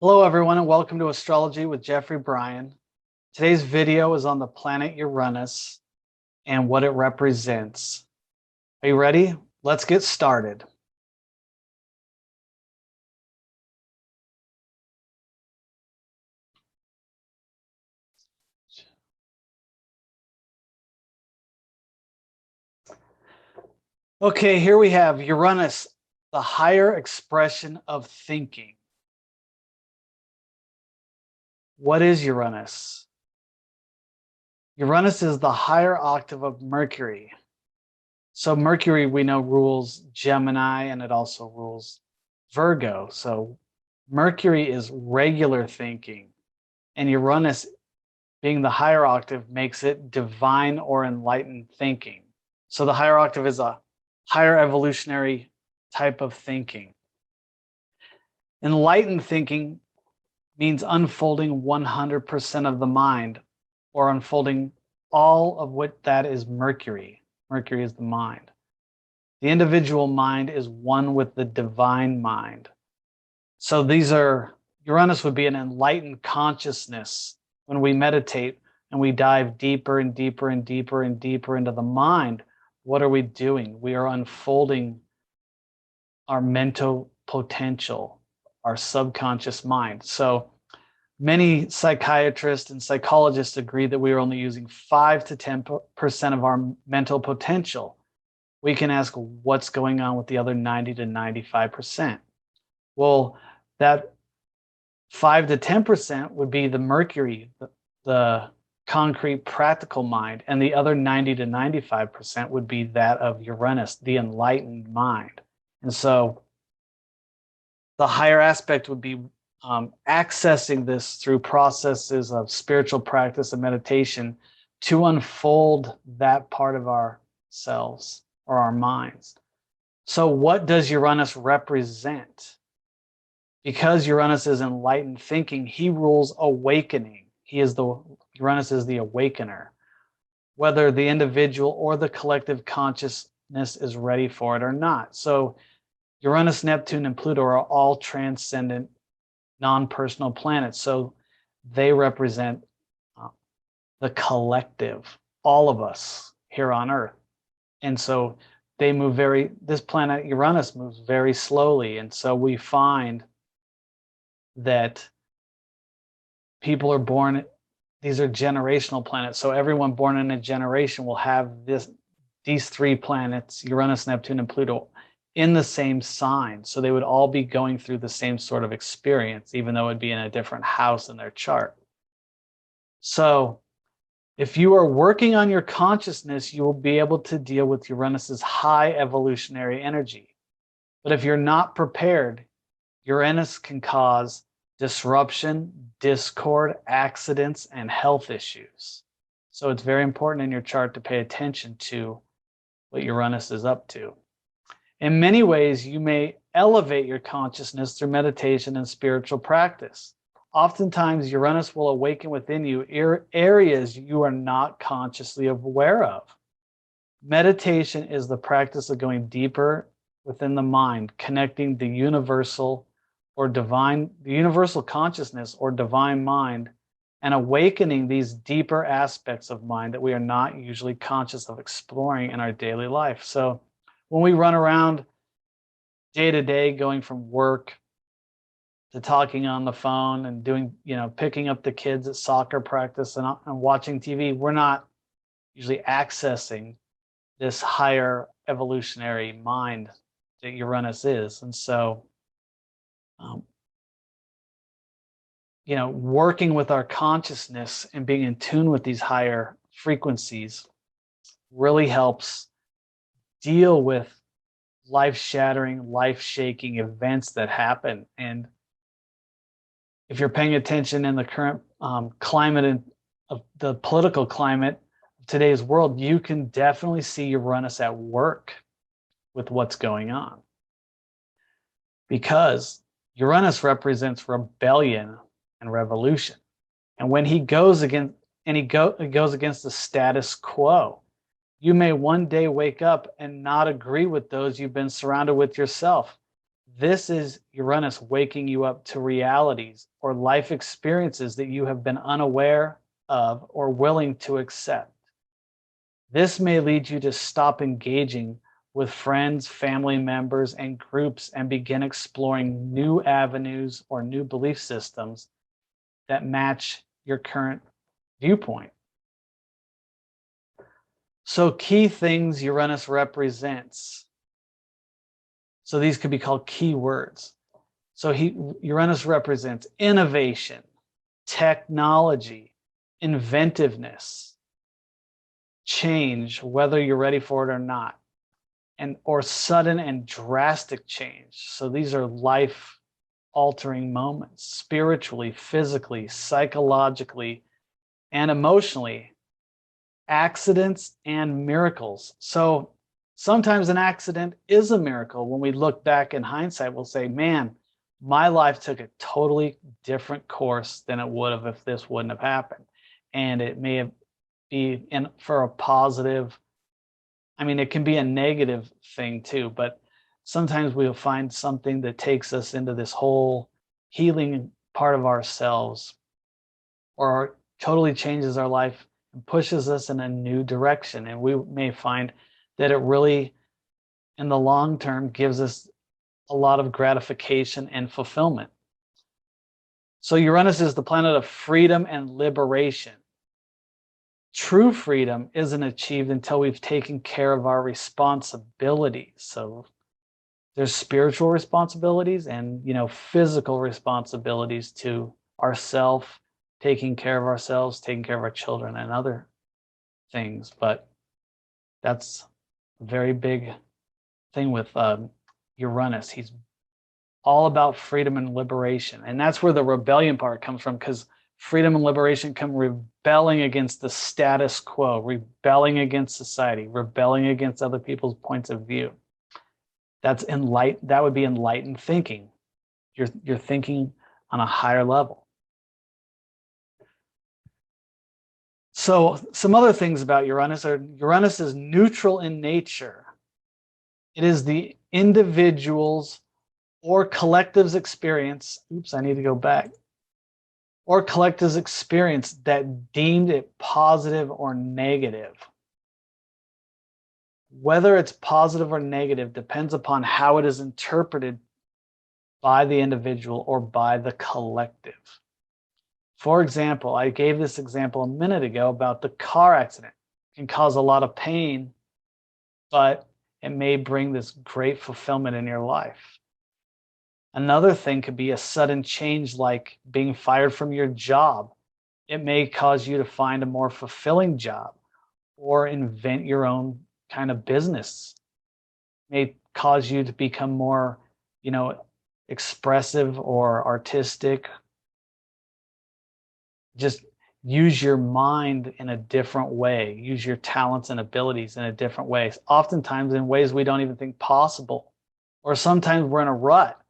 Hello everyone and welcome to Astrology with Jeffrey Bryan. Today's video is on the planet Uranus and what it represents. Are you ready? Let's get started. Okay, here we have Uranus, the higher expression of thinking. What is Uranus? Uranus is the higher octave of Mercury. So Mercury, we know, rules Gemini and it also rules Virgo. So Mercury is regular thinking, and Uranus, being the higher octave, makes it divine or enlightened thinking. So the higher octave is a higher evolutionary type of thinking. Enlightened thinking means unfolding 100% of the mind, or unfolding all of what that is Mercury. Mercury is the mind. The individual mind is one with the divine mind. So Uranus would be an enlightened consciousness. When we meditate and we dive deeper and deeper and deeper and deeper into the mind, what are we doing? We are unfolding our mental potential, our subconscious mind. So many psychiatrists and psychologists agree that we are only using 5 to 10% of our mental potential. We can ask, what's going on with the other 90 to 95%? Well, that 5 to 10% would be the Mercury, the concrete practical mind, and the other 90 to 95% would be that of Uranus, the enlightened mind. And so the higher aspect would be accessing this through processes of spiritual practice and meditation to unfold that part of ourselves or our minds. So what does Uranus represent? Because Uranus is enlightened thinking, he rules awakening. Uranus is the awakener, whether the individual or the collective consciousness is ready for it or not. So Uranus, Neptune, and Pluto are all transcendent, non-personal planets. So they represent the collective, all of us here on Earth. And so they move this planet Uranus moves very slowly. And so we find that people are born, these are generational planets. So everyone born in a generation will have these 3 planets, Uranus, Neptune, and Pluto, in the same sign. So they would all be going through the same sort of experience, even though it'd be in a different house in their chart. So if you are working on your consciousness, you will be able to deal with Uranus's high evolutionary energy. But if you're not prepared, Uranus can cause disruption, discord, accidents, and health issues. So it's very important in your chart to pay attention to what Uranus is up to. In many ways, you may elevate your consciousness through meditation and spiritual practice. Oftentimes, Uranus will awaken within you areas you are not consciously aware of. Meditation is the practice of going deeper within the mind, connecting the universal consciousness or divine mind, and awakening these deeper aspects of mind that we are not usually conscious of exploring in our daily life. So when we run around day to day, going from work to talking on the phone and picking up the kids at soccer practice and watching TV, we're not usually accessing this higher evolutionary mind that Uranus is. And so, working with our consciousness and being in tune with these higher frequencies really helps deal with life-shattering, life-shaking events that happen. And if you're paying attention in the current climate of the political climate of today's world, you can definitely see Uranus at work with what's going on. Because Uranus represents rebellion and revolution. And when he goes against the status quo, you may one day wake up and not agree with those you've been surrounded with yourself. This is Uranus waking you up to realities or life experiences that you have been unaware of or willing to accept. This may lead you to stop engaging with friends, family members, and groups and begin exploring new avenues or new belief systems that match your current viewpoint. So, key things Uranus represents. So, these could be called key words. So, Uranus represents innovation, technology, inventiveness, change, whether you're ready for it or not, and or sudden and drastic change. So these are life altering moments, spiritually, physically, psychologically, and emotionally, accidents and miracles. So sometimes an accident is a miracle. When we look back in hindsight, we'll say, man, my life took a totally different course than it would have if this wouldn't have happened. And it may have be in for a positive. I mean, it can be a negative thing too, but sometimes we'll find something that takes us into this whole healing part of ourselves or totally changes our life and pushes us in a new direction. And we may find that it really, in the long term, gives us a lot of gratification and fulfillment. So Uranus is the planet of freedom and liberation. True freedom isn't achieved until we've taken care of our responsibilities. So there's spiritual responsibilities and, physical responsibilities to ourselves, taking care of ourselves, taking care of our children and other things. But that's a very big thing with Uranus. He's all about freedom and liberation. And that's where the rebellion part comes from, because freedom and liberation come rebelling against the status quo, rebelling against society, rebelling against other people's points of view. That would be enlightened thinking. You're thinking on a higher level. So some other things about Uranus are Uranus is neutral in nature. It is the individual's or collective's experience. Oops, I need to go back. Or collective's experience that deemed it positive or negative. Whether it's positive or negative depends upon how it is interpreted by the individual or by the collective. For example, I gave this example a minute ago about the car accident. It can cause a lot of pain, but it may bring this great fulfillment in your life. Another thing could be a sudden change, like being fired from your job. It may cause you to find a more fulfilling job or invent your own kind of business. It may cause you to become more, expressive or artistic. Just use your mind in a different way. Use your talents and abilities in a different way. Oftentimes in ways we don't even think possible. Or sometimes we're in a rut.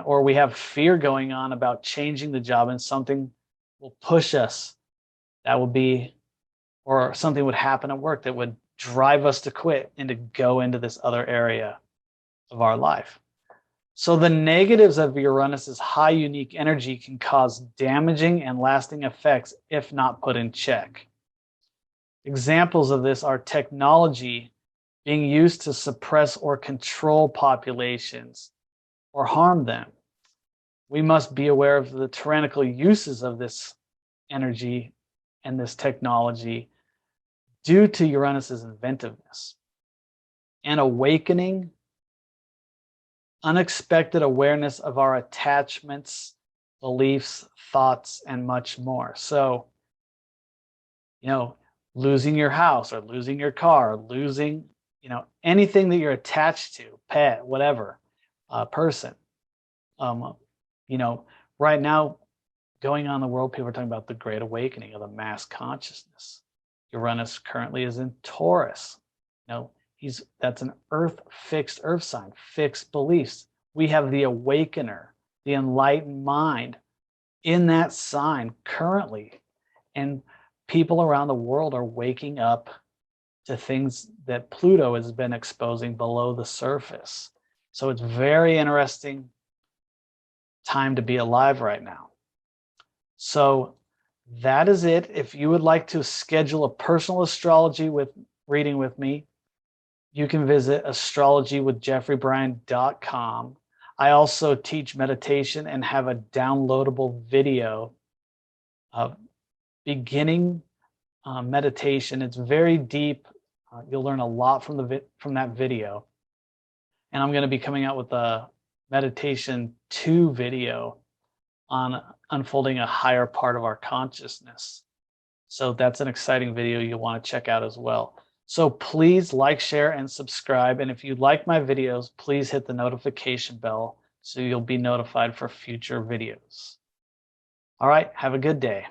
Or we have fear going on about changing the job, and something will push us. That would be, or something would happen at work that would drive us to quit and to go into this other area of our life. So the negatives of Uranus's high unique energy can cause damaging and lasting effects if not put in check. Examples of this are technology being used to suppress or control populations or harm them. We must be aware of the tyrannical uses of this energy and this technology due to Uranus's inventiveness. And awakening, unexpected awareness of our attachments, beliefs, thoughts, and much more. So, losing your house or losing your car, losing, anything that you're attached to, pet, whatever, person. Right now, going on in the world, people are talking about the Great Awakening of the mass consciousness. Uranus currently is in Taurus. That's an fixed earth sign, fixed beliefs. We have the awakener, the enlightened mind in that sign currently. And people around the world are waking up to things that Pluto has been exposing below the surface. So it's very interesting time to be alive right now. So that is it. If you would like to schedule a personal astrology reading with me, you can visit astrologywithjeffreybryan.com. I also teach meditation and have a downloadable video of beginning meditation. It's very deep. You'll learn a lot from that video. And I'm going to be coming out with a meditation 2 video on unfolding a higher part of our consciousness. So that's an exciting video you'll want to check out as well. So please like, share, and subscribe. And if you like my videos, please hit the notification bell so you'll be notified for future videos. All right, have a good day.